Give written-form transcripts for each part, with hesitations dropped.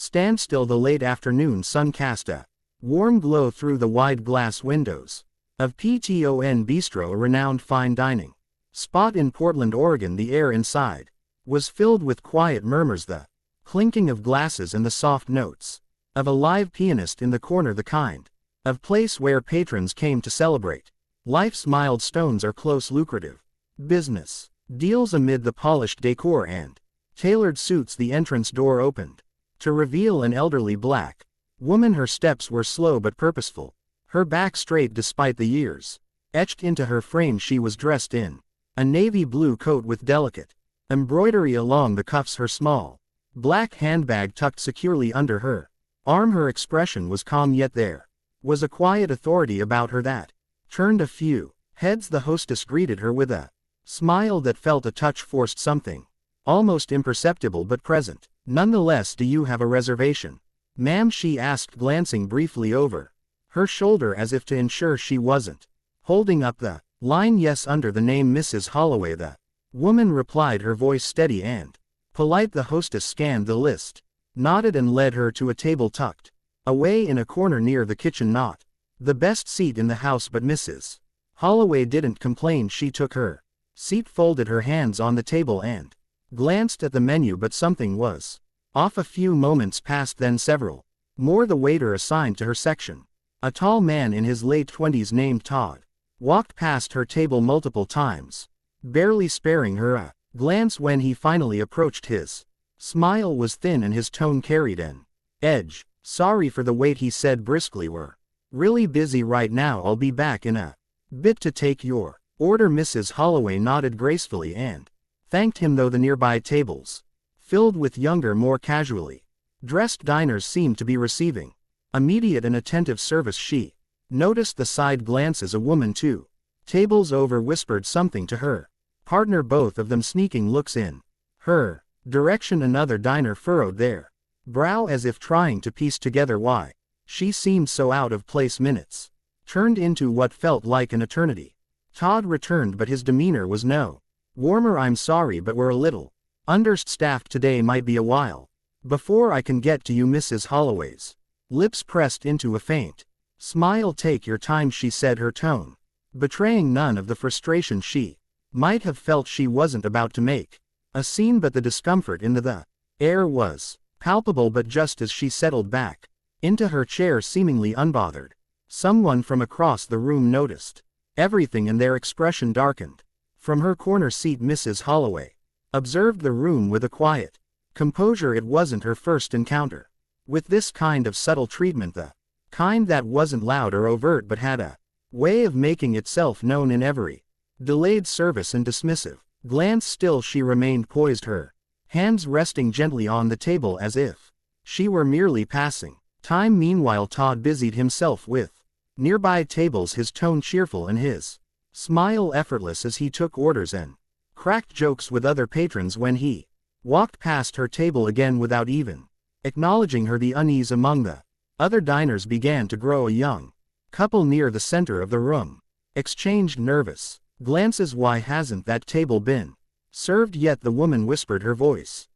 Standstill. The late afternoon sun cast a warm glow through the wide glass windows of Pton Bistro, a renowned fine dining spot in Portland, Oregon. The air inside was filled with quiet murmurs, the clinking of glasses and the soft notes of a live pianist in the corner, the kind of place where patrons came to celebrate life's milestones or close lucrative business deals. Amid the polished decor and tailored suits, the entrance door opened to reveal an elderly black woman. Her steps were slow but purposeful, her back straight despite the years etched into her frame. She was dressed in a navy blue coat with delicate embroidery along the cuffs, her small black handbag tucked securely under her arm. Her expression was calm, yet there was a quiet authority about her that turned a few heads. The hostess greeted her with a smile that felt a touch forced, something almost imperceptible but present. Nonetheless, do you have a reservation, ma'am? She asked, glancing briefly over her shoulder as if to ensure she wasn't holding up the line. Yes, under the name Mrs. Holloway, the woman replied, her voice steady and polite. The hostess scanned the list, nodded and led her to a table tucked away in a corner near the kitchen. Not the best seat in the house, but Mrs. Holloway didn't complain. She took her seat, folded her hands on the table and glanced at the menu, but something was off. A few moments passed, then several more. The waiter assigned to her section, a tall man in his late 20s named Todd, walked past her table multiple times, barely sparing her a glance. When he finally approached, his smile was thin and his tone carried an edge. Sorry for the wait, he said briskly. We're really busy right now. I'll be back in a bit to take your order. Mrs. Holloway nodded gracefully and thanked him, though the nearby tables, filled with younger, more casually dressed diners, seemed to be receiving immediate and attentive service. She noticed the side glances a woman 2 tables over whispered something to her partner, both of them sneaking looks in her direction. Another diner furrowed their brow as if trying to piece together why she seemed so out of place. Minutes turned into what felt like an eternity. Todd returned, but his demeanor was no warmer. I'm sorry, but we're a little understaffed today. Might be a while before I can get to you. Mrs. Holloway's lips pressed into a faint smile. Take your time, she said, her tone betraying none of the frustration she might have felt. She wasn't about to make a scene, but the discomfort in the air was palpable. But just as she settled back into her chair, seemingly unbothered, someone from across the room noticed everything and their expression darkened. From her corner seat, Mrs. Holloway observed the room with a quiet composure. It wasn't her first encounter with this kind of subtle treatment, the kind that wasn't loud or overt but had a way of making itself known in every delayed service and dismissive glance. Still, she remained poised, her hands resting gently on the table as if she were merely passing time. Meanwhile, Todd busied himself with nearby tables, his tone cheerful and his smile effortless as he took orders and cracked jokes with other patrons. When he walked past her table again without even acknowledging her, the unease among the other diners began to grow. A young couple near the center of the room exchanged nervous glances. Why hasn't that table been served yet? The woman whispered, her voice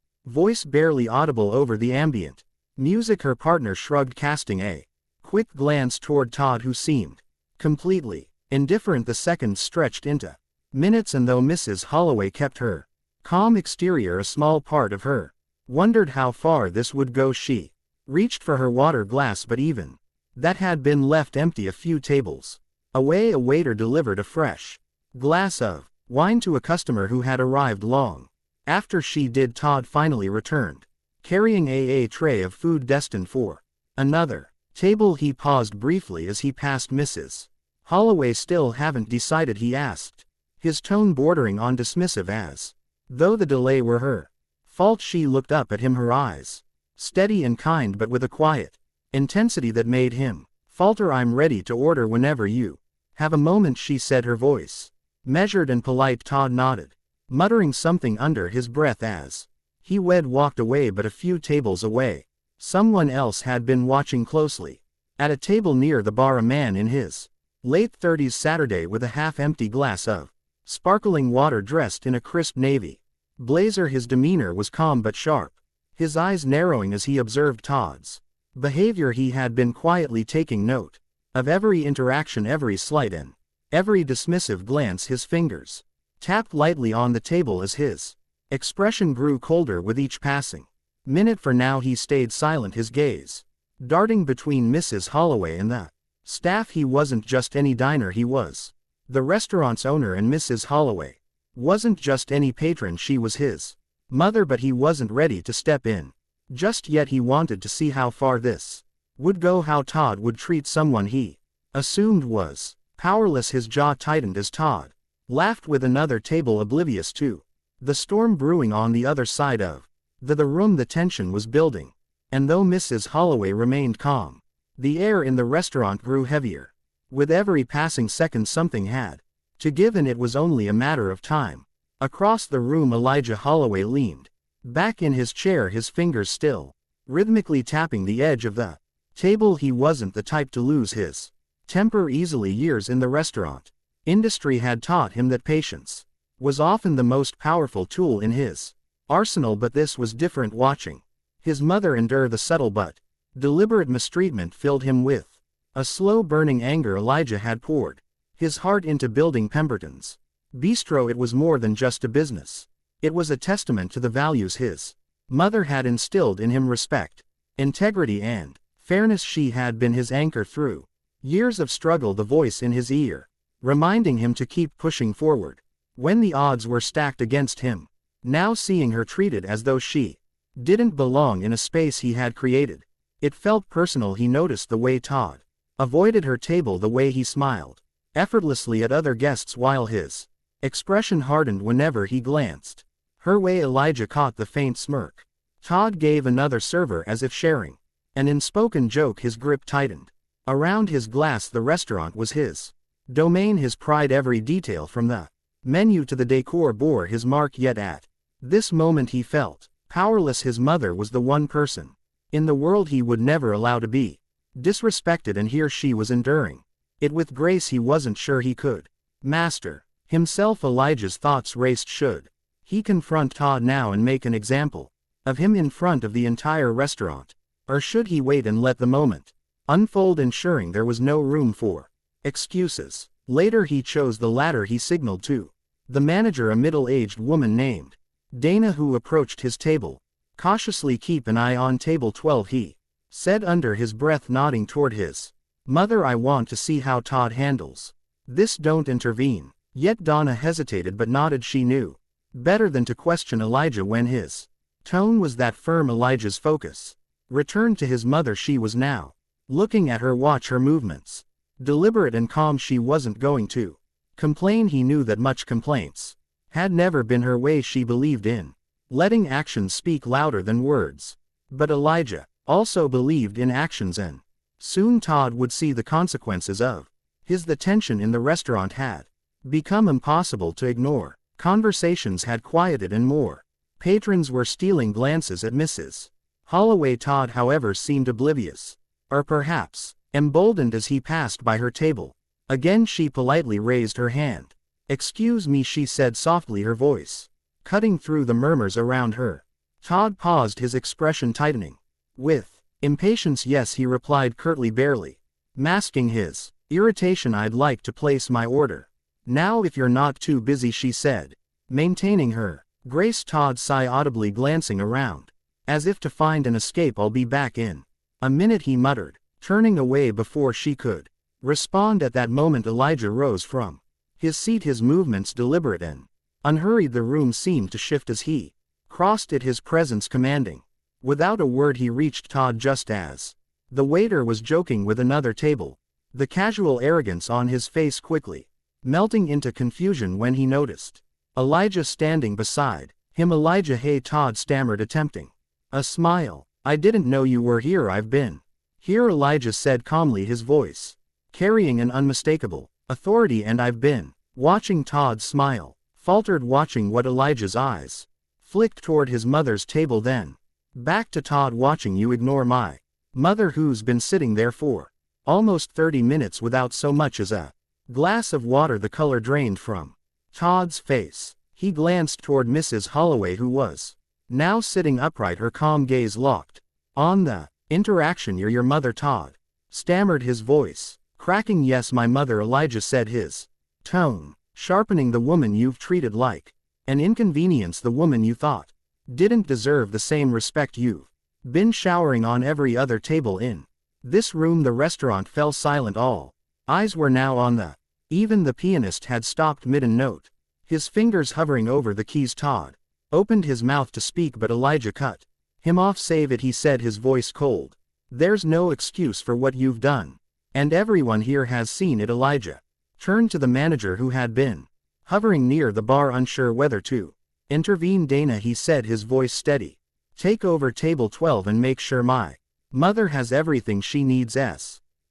barely audible over the ambient music. Her partner shrugged, casting a quick glance toward Todd, who seemed completely indifferent. The seconds stretched into minutes, and though Mrs. Holloway kept her calm exterior, a small part of her wondered how far this would go. She reached for her water glass, but even that had been left empty. A few tables away, a waiter delivered a fresh glass of wine to a customer who had arrived long after she did. Todd finally returned, carrying a tray of food destined for another table. He paused briefly as he passed Mrs. Holloway. Still haven't decided, he asked, his tone bordering on dismissive, as though the delay were her fault. She looked up at him, her eyes steady and kind, but with a quiet intensity that made him falter. I'm ready to order whenever you have a moment, she said, her voice measured and polite. Todd nodded, muttering something under his breath as he walked away. But a few tables away, someone else had been watching closely. At a table near the bar, a man in his late 30s Saturday with a half-empty glass of sparkling water, dressed in a crisp navy blazer. His demeanor was calm but sharp, his eyes narrowing as he observed Todd's behavior. He had been quietly taking note of every interaction, every slight and every dismissive glance. His fingers tapped lightly on the table as his expression grew colder with each passing minute. For now he stayed silent, his gaze darting between Mrs. Holloway and the staff. He wasn't just any diner, he was the restaurant's owner, and Mrs. Holloway wasn't just any patron, she was his mother. But he wasn't ready to step in just yet. He wanted to see how far this would go, how Todd would treat someone he assumed was powerless. His jaw tightened as Todd laughed with another table, oblivious to the storm brewing on the other side of the room. The tension was building, and though Mrs. Holloway remained calm, the air in the restaurant grew heavier. With every passing second something had to give, and it was only a matter of time. Across the room Elijah Holloway leaned back in his chair, his fingers still rhythmically tapping the edge of the table. He wasn't the type to lose his temper easily. Years in the restaurant industry had taught him that patience was often the most powerful tool in his arsenal, but this was different. Watching his mother endure the subtle but deliberate mistreatment filled him with a slow burning anger. Elijah had poured his heart into building Pemberton's bistro. It was more than just a business. It was a testament to the values his mother had instilled in him: respect, integrity, and fairness. She had been his anchor through years of struggle, the voice in his ear reminding him to keep pushing forward when the odds were stacked against him. Now seeing her treated as though she didn't belong in a space he had created, it felt personal. He noticed the way Todd avoided her table, the way he smiled effortlessly at other guests while his expression hardened whenever he glanced her way. Elijah caught the faint smirk Todd gave another server, as if sharing an unspoken joke. His grip tightened around his glass. The restaurant was his domain, his pride. Every detail from the menu to the decor bore his mark. Yet at this moment he felt powerless. His mother was the one person in the world he would never allow to be disrespected, and here she was enduring it with grace. He wasn't sure he could master himself. Elijah's thoughts raced. Should he confront Todd now and make an example of him in front of the entire restaurant, or should he wait and let the moment unfold, ensuring there was no room for excuses? Later he chose the latter. He signaled to the manager, a middle-aged woman named Dana, who approached his table cautiously. "Keep an eye on table 12, he said under his breath, nodding toward his mother. "I want to see how Todd handles this. Don't intervene." Yet Donna hesitated but nodded. She knew better than to question Elijah when his tone was that firm. Elijah's focus returned to his mother. She was now looking at her watch, her movements deliberate and calm. She wasn't going to complain. He knew that much complaints had never been her way. She believed in letting actions speak louder than words. But Elijah also believed in actions, and soon Todd would see the consequences of his. The tension in the restaurant had become impossible to ignore. Conversations had quieted, and more patrons were stealing glances at Mrs. Holloway. Todd, however, seemed oblivious, or perhaps emboldened, as he passed by her table. Again she politely raised her hand. "Excuse me," she said softly, her voice cutting through the murmurs around her. Todd paused, his expression tightening with impatience. "Yes," he replied curtly, barely masking his irritation. "I'd like to place my order now if you're not too busy," she said, maintaining her grace. Todd sighed audibly, glancing around as if to find an escape. "I'll be back in a minute," he muttered, turning away before she could respond. At that moment Elijah rose from his seat, his movements deliberate and unhurried. The room seemed to shift as he crossed it, his presence commanding. Without a word he reached Todd just as the waiter was joking with another table, the casual arrogance on his face quickly melting into confusion when he noticed Elijah standing beside him. "Elijah, hey," Todd stammered, attempting a smile. "I didn't know you were here." "I've been here," Elijah said calmly, his voice carrying an unmistakable authority. "And I've been watching." Todd smiled, faltered, watching what Elijah's eyes flicked toward his mother's table, then back to Todd. "Watching you ignore my mother, who's been sitting there for almost 30 minutes without so much as a glass of water." The color drained from Todd's face. He glanced toward Mrs. Holloway, who was Now sitting upright, her calm gaze locked on the interaction. "You're your mother, Todd," stammered his voice, cracking. "Yes, my mother," Elijah said, his tone sharpening. "The woman you've treated like an inconvenience, the woman you thought didn't deserve the same respect you've been showering on every other table in this room." The restaurant fell silent. All eyes were now on the even the pianist had stopped mid-note, his fingers hovering over the keys. Todd opened his mouth to speak, but Elijah cut him off. "Save it," he said, his voice cold. "There's no excuse for what you've done, and everyone here has seen it." Elijah turned to the manager, who had been hovering near the bar, unsure whether to intervene. "Dana," he said, his voice steady, "take over table 12 and make sure my mother has everything she needs."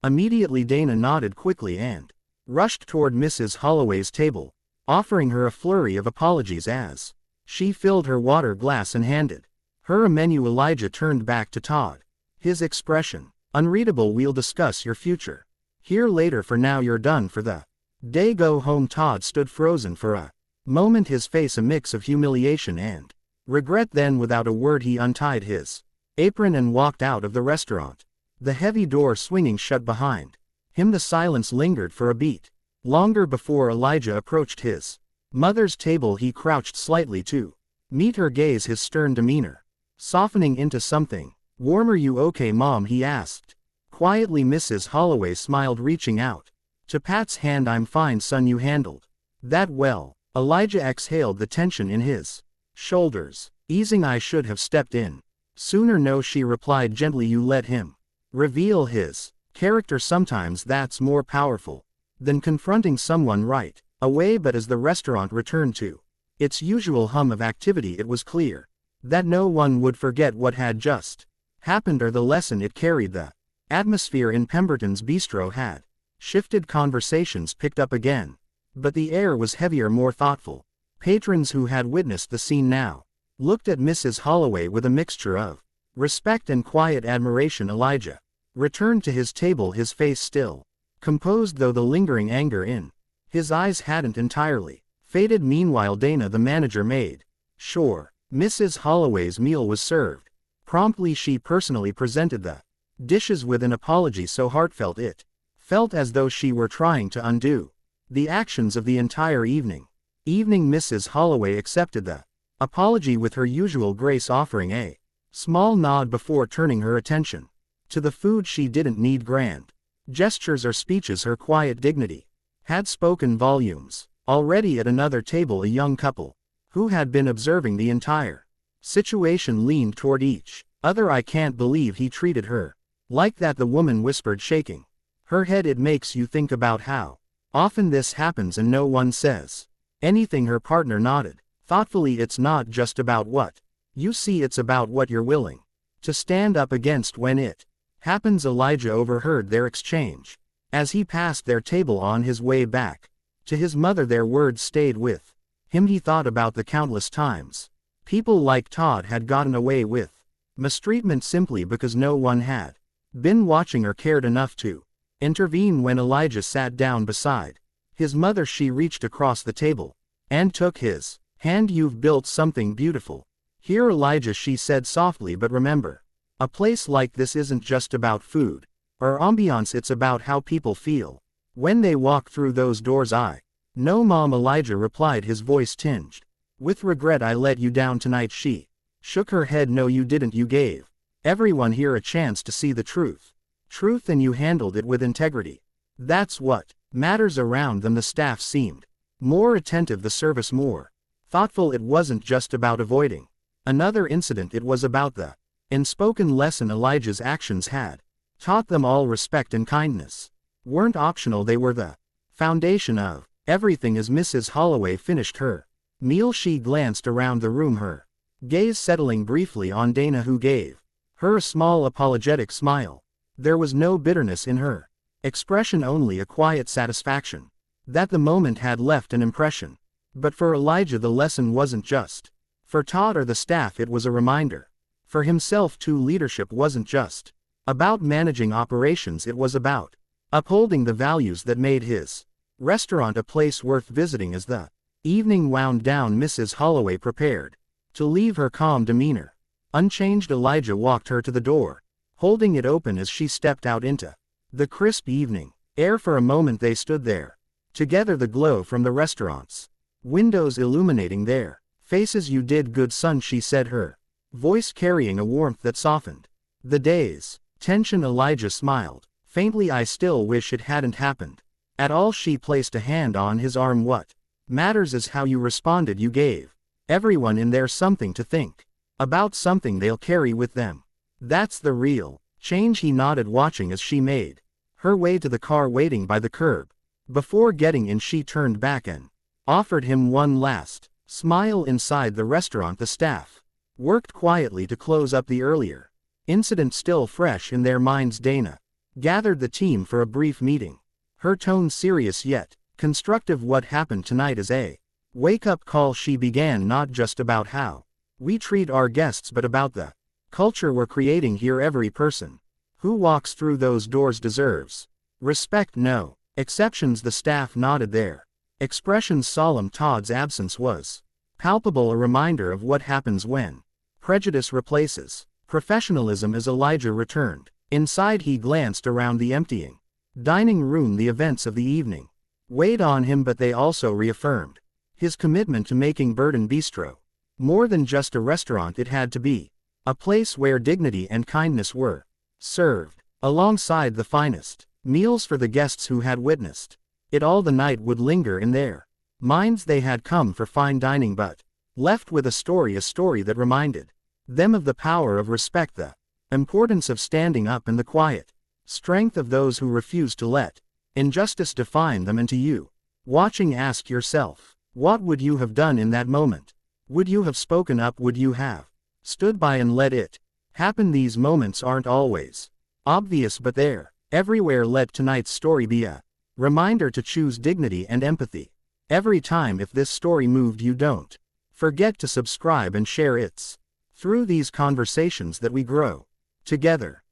Immediately Dana nodded quickly and rushed toward Mrs. Holloway's table, offering her a flurry of apologies as she filled her water glass and handed her a menu. Elijah turned back to Todd, his expression unreadable. "We'll discuss your future here later. For now, you're done for the day. Go home." Todd stood frozen for a moment, his face a mix of humiliation and regret. Then, without a word, he untied his apron and walked out of the restaurant, the heavy door swinging shut behind him. The silence lingered for a beat longer before Elijah approached his mother's table. He crouched slightly to meet her gaze, his stern demeanor softening into something warmer. "You okay, Mom?" he asked quietly. Mrs. Holloway smiled, reaching out to Pat's hand. "I'm fine, son. You handled that well." Elijah exhaled, the tension in his shoulders easing. "I should have stepped in sooner." "No," she replied gently. "You let him reveal his character. Sometimes that's more powerful than confronting someone right away." But as the restaurant returned to its usual hum of activity, it was clear that no one would forget what had just happened or the lesson it carried. The atmosphere in Pemberton's bistro had shifted. Conversations picked up again, but the air was heavier, more thoughtful. Patrons who had witnessed the scene now looked at Mrs. Holloway with a mixture of respect and quiet admiration. Elijah returned to his table, his face still composed, though the lingering anger in his eyes hadn't entirely faded. Meanwhile, Dana, the manager, made sure Mrs. Holloway's meal was served promptly. She personally presented the dishes with an apology so heartfelt it felt as though she were trying to undo the actions of the entire evening. Mrs. Holloway accepted the apology with her usual grace, offering a small nod before turning her attention to the food. She didn't need grand gestures or speeches. Her quiet dignity had spoken volumes. Already at another table, a young couple who had been observing the entire situation leaned toward each other. "I can't believe he treated her like that," the woman whispered, shaking her head. "It makes you think about how often this happens and no one says anything." Her partner nodded thoughtfully. "It's not just about what you see, it's about what you're willing to stand up against when it happens." Elijah overheard their exchange as he passed their table on his way back to his mother. Their words stayed with him. He thought about the countless times people like Todd had gotten away with mistreatment simply because no one had been watching or cared enough to intervene. When Elijah sat down beside his mother, she reached across the table and took his hand. "You've built something beautiful here, Elijah," she said softly, "but remember, a place like this isn't just about food or ambiance, it's about how people feel when they walk through those doors." "I know, Mom," Elijah replied, his voice tinged with regret. "I let you down tonight." She shook her head. "No, you didn't. You gave everyone here a chance to see the truth, and you handled it with integrity. That's what matters." Around them, the staff seemed more attentive, the service more thoughtful. It wasn't just about avoiding another incident, it was about the unspoken lesson Elijah's actions had taught them all. Respect and kindness weren't optional, they were the foundation of everything. As Mrs. Holloway finished her meal, she glanced around the room, her gaze settling briefly on Dana, who gave her a small apologetic smile. There was no bitterness in her expression, only a quiet satisfaction that the moment had left an impression. But for Elijah, the lesson wasn't just for Todd or the staff, it was a reminder for himself too. Leadership wasn't just about managing operations, it was about upholding the values that made his restaurant a place worth visiting. As the evening wound down, Mrs. Holloway prepared To leave her calm demeanor. Unchanged, Elijah walked her to the door, holding it open as she stepped out into the crisp evening air. For a moment they stood there, together, the glow from the restaurant's windows illuminating their faces. "You did good, son," she said, her voice carrying a warmth that softened the day's tension. Elijah smiled faintly. "I still wish it hadn't happened at all." She placed a hand on his arm. "What matters is how you responded. You gave everyone in there something to think about, something they'll carry with them. That's the real change." He nodded, watching as she made her way to the car waiting by the curb. Before getting in, she turned back and offered him one last smile. Inside the restaurant, the staff worked quietly to close up the earlier incident still fresh in their minds. Dana gathered the team for a brief meeting, her tone serious yet constructive. "What happened tonight is a wake-up call," she began, "not just about how we treat our guests but about the culture we're creating here. Every person who walks through those doors deserves respect, no exceptions." The staff nodded, their expressions solemn. Todd's absence was palpable, a reminder of what happens when prejudice replaces professionalism. As Elijah returned inside, he glanced around the emptying dining room. The events of the evening weighed on him, but they also reaffirmed his commitment to making Burden Bistro more than just a restaurant. It had to be a place where dignity and kindness were served alongside the finest meals for the guests who had witnessed it all. The night would linger in their minds. They had come for fine dining, but left with a story that reminded them of the power of respect, the importance of standing up, and the quiet strength of those who refuse to let injustice define them. And to you watching, ask yourself, what would you have done in that moment? Would you have spoken up? Would you have stood by and let it happen? These moments aren't always obvious, but they're everywhere. Let tonight's story be a reminder to choose dignity and empathy every time. If this story moved you, don't forget to subscribe and share. It's through these conversations that we grow together.